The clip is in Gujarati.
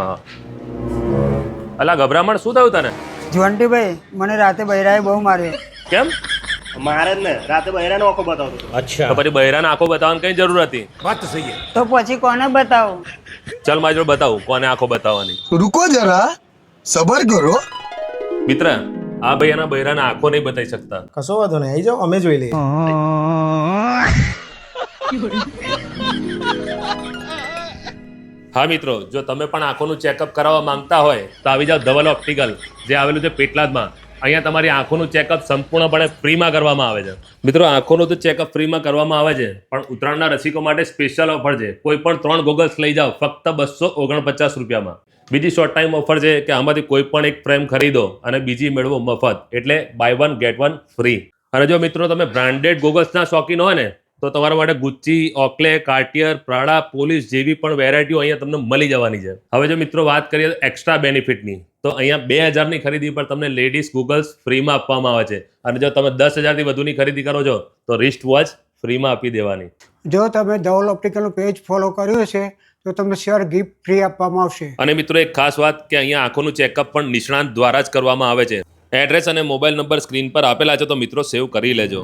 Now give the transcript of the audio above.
હા અલા ગભરામણ શું થયું તને? જોન્ટીભાઈ મને રાતે બૈરાએ બહુ માર્યો. કેમ? મારે જ ને રાતે બહેરાનો આંખો બતાવતો હતો. તો પછી બહેરાને આંખો બતાવવાની કઈ જરૂર હતી? તો પછી કોને બતાવું? ચાલ મારી જોડે બતાવું કોને આંખો બતાવવાની. रुको जरा सबर करो. મિત્ર આ ભૈયાના બહેરાને આંખો નહીં બતાવી શકતા. કશો વાંધો નહીં, આવી જાઓ, અમે જોઈ લઈએ. હા મિત્રો, જો તમે પણ આંખોનું ચેકઅપ કરાવવા માંગતા હોય તો આવી જાઓ ધવલ ઓપ્ટિકલ, જે આવેલું છે પેટલાદમાં. અહીંયા તમારી આંખોનું ચેકઅપ સંપૂર્ણપણે ફ્રીમાં કરવામાં આવે છે. મિત્રો આંખોનું તો ચેકઅપ ફ્રીમાં કરવામાં આવે છે, પણ ઉત્તરાયણના રસિકો માટે સ્પેશિયલ ઓફર છે. કોઈ પણ 3 ગોગલ્સ લઈ જાઓ ફક્ત 249 રૂપિયામાં. બીજી શોર્ટ ટાઈમ ઓફર છે કે આમાંથી કોઈ પણ એક ફ્રેમ ખરીદો અને બીજી મેળવો મફત, એટલે બાય 1 ગેટ 1 ફ્રી. અને જો મિત્રો તમે બ્રાન્ડેડ ગોગલ્સના શોખીન હોય ને તો તમારા માટે ગુચ્ચી, ઓકલે, કાર્ટિયર, પ્રાડા, પોલીસ જેવી પણ વેરાયટીઓ અહીંયા તમને મળી જવાની છે. હવે જો મિત્રો વાત કરીએ એક્સ્ટ્રા બેનિફિટની, તો અહીંયા 2000ની ખરીદી પર તમને લેડીઝ ગૂગલ્સ ફ્રીમાં આપવામાં આવે છે. અને જો તમે 10,000થી વધુની ખરીદી કરો છો તો રિસ્ટ વોચ ફ્રીમાં આપી દેવાની. જો તમે ધવલ ઓપ્ટિકલનું પેજ ફોલો કર્યું છે તો તમને શ્યોર ગિફ્ટ ફ્રી આપવામાં આવશે. અને મિત્રો એક ખાસ વાત કે અહીંયા આંખોનું ચેકઅપ પણ નિષ્ણાંત દ્વારા જ કરવામાં આવે છે. એડ્રેસ અને મોબાઈલ નંબર સ્ક્રીન પર આપેલા છે, તો મિત્રો સેવ કરી લેજો.